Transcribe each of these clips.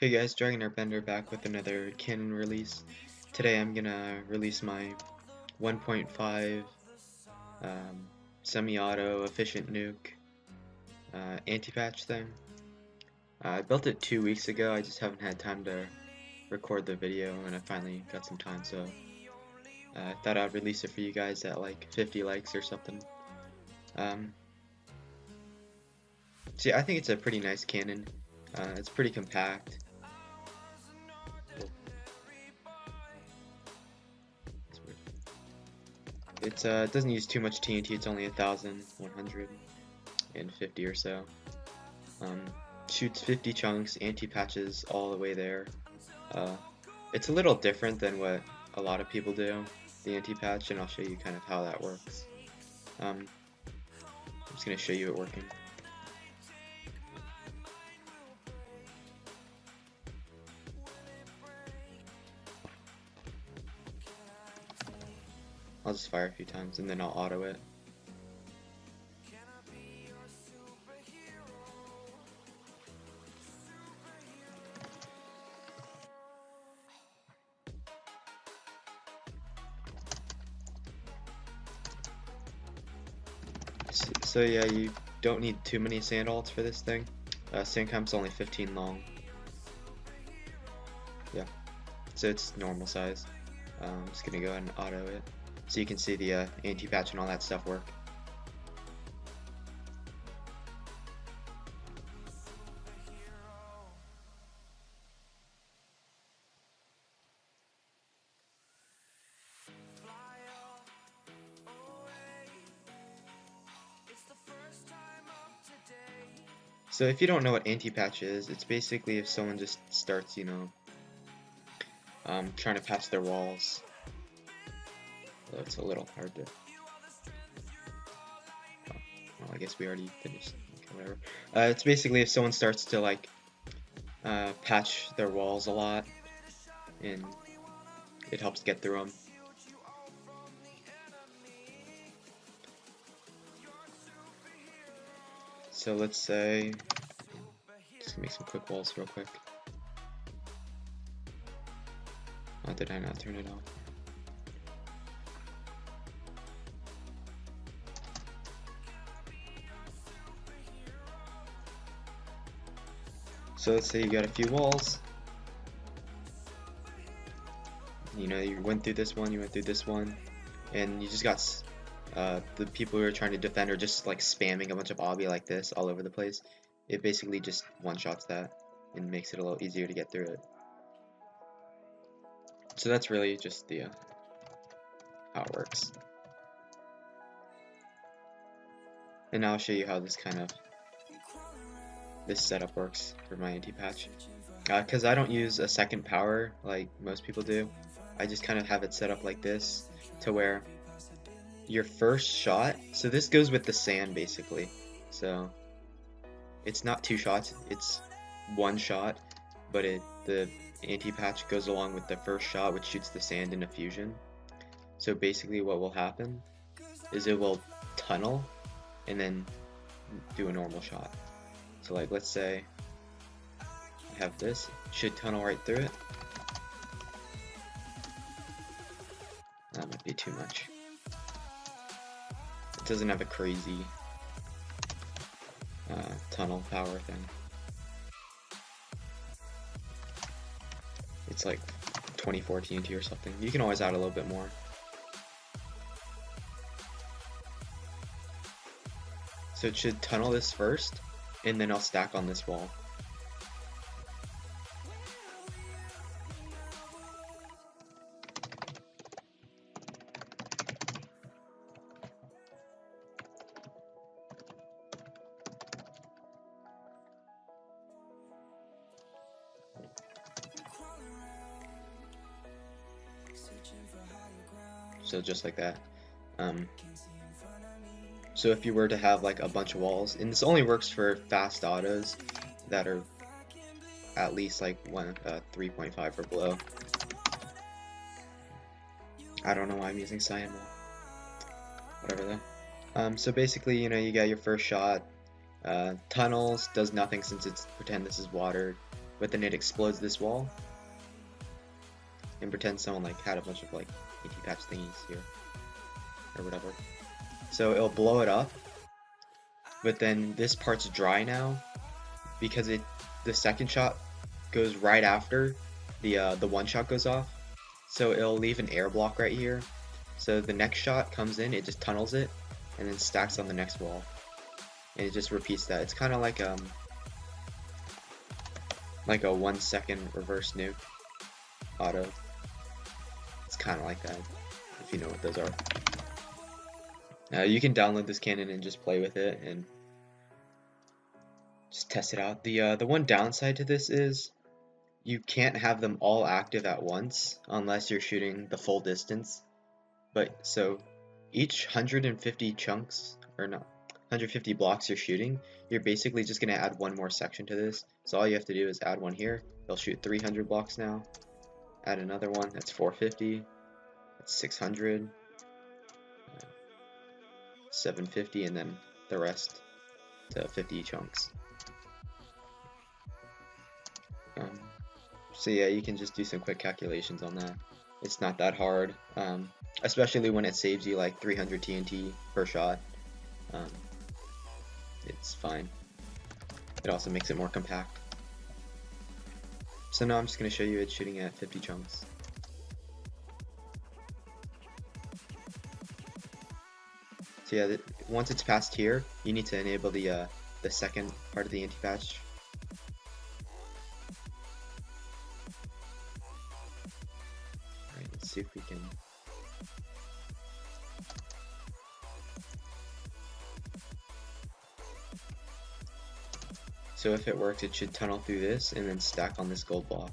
Hey guys, Dragonairbender back with another cannon release. Today I'm gonna release my 1.5 semi-auto efficient nuke anti-patch thing. I built it 2 weeks ago, I just haven't had time to record the video and I finally got some time, so I thought I'd release it for you guys at like 50 likes or something. See, I think it's a pretty nice cannon. It's pretty compact. It doesn't use too much TNT, it's only 1,150 or so. Shoots 50 chunks, anti-patches all the way there. It's a little different than what a lot of people do, the anti-patch, and I'll show you kind of how that works. I'm just going to show you it working. I'll just fire a few times and then I'll auto it. So yeah, you don't need too many sand alts for this thing. Sand camp's only 15 long. Yeah, so it's normal size. I'm just gonna go ahead and auto it, so you can see the anti-patch and all that stuff work. So if you don't know what anti-patch is, it's basically if someone just starts, trying to patch their walls. Well, it's a little hard to... well, I guess we already finished. Okay, whatever. It's basically if someone starts to like patch their walls a lot, and it helps get through them. So let's say, just make some quick walls real quick. Oh, did I not turn it on? So let's say you got a few walls. You went through this one, you went through this one, and you just got the people who are trying to defend are just like spamming a bunch of obby like this all over the place. It basically just one-shots that and makes it a little easier to get through it. So that's really just the how it works. And now I'll show you how this setup works for my anti-patch. Because I don't use a second power like most people do. I just kind of have it set up like this to where your first shot, so this goes with the sand basically, so it's not 2 shots, it's 1 shot, but the anti-patch goes along with the first shot, which shoots the sand into fusion. So basically what will happen is it will tunnel and then do a normal shot. So like, let's say I have this, it should tunnel right through it. That might be too much. It doesn't have a crazy tunnel power thing. It's like 24 TNT or something. You can always add a little bit more. So it should tunnel this first, and then I'll stack on this wall. So just like that. So if you were to have like a bunch of walls, and this only works for fast autos that are at least like 3.5 or below. I don't know why I'm using cyan wall. Whatever though. So basically, you got your first shot. Tunnels does nothing since it's pretend this is water. but then it explodes this wall, and pretend someone like had a bunch of like anti-patch thingies here or whatever. So it'll blow it up, but then this part's dry now because the second shot goes right after the one shot goes off. So it'll leave an air block right here. So the next shot comes in, it just tunnels it, and then stacks on the next wall, and it just repeats that. It's kind of like a 1 second reverse nuke auto. It's kind of like that, if you know what those are. You can download this cannon and just play with it and just test it out. The one downside to this is you can't have them all active at once unless you're shooting the full distance. But so each 150 chunks, or not, 150 blocks you're shooting, you're basically just going to add one more section to this. So all you have to do is add one here. They'll shoot 300 blocks now. Add another one, that's 450. That's 600. 750, and then the rest to 50 chunks. So yeah, you can just do some quick calculations on that. It's not that hard, especially when it saves you like 300 TNT per shot. It's fine. It also makes it more compact. So now I'm just going to show you it shooting at 50 chunks. So yeah, once it's past here, you need to enable the second part of the anti-patch. Alright, let's see if we can... So if it works, it should tunnel through this and then stack on this gold block.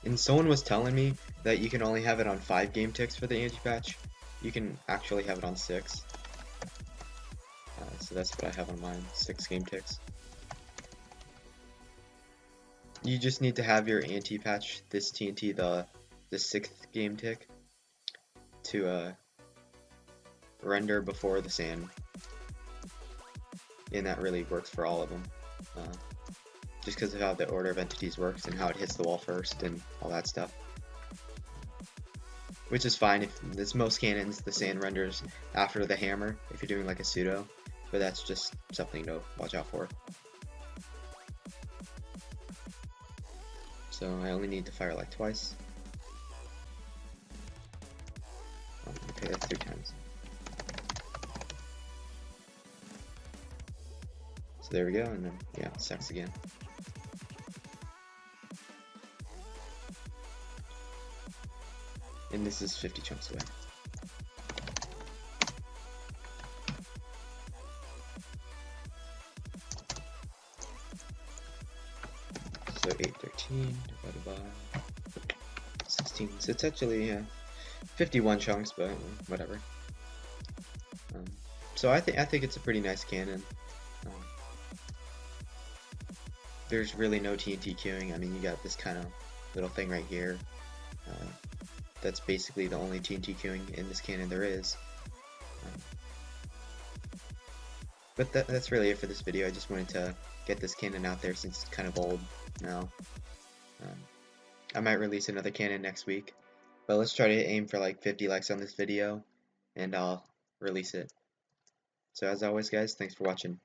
And someone was telling me that you can only have it on 5 game ticks for the anti-patch. You can actually have it on 6. So that's what I have on mine, 6 game ticks. You just need to have your anti-patch, this TNT, the 6th game tick, to render before the sand. And that really works for all of them. Just because of how the order of entities works and how it hits the wall first and all that stuff. Which is fine if this most cannons, the sand renders after the hammer if you're doing like a pseudo, but that's just something to watch out for. So I only need to fire like twice. Okay, that's 3 times. So there we go, and then yeah, it sucks again. And this is 50 chunks away. So 813 divided by 16. So it's actually 51 chunks, but whatever. So I think it's a pretty nice cannon. There's really no TNT queuing. I mean, you got this kind of little thing right here. That's basically the only TNT queuing in this cannon there is. But that's really it for this video. I just wanted to get this cannon out there since it's kind of old now. I might release another cannon next week, but let's try to aim for like 50 likes on this video, and I'll release it. So as always guys, thanks for watching.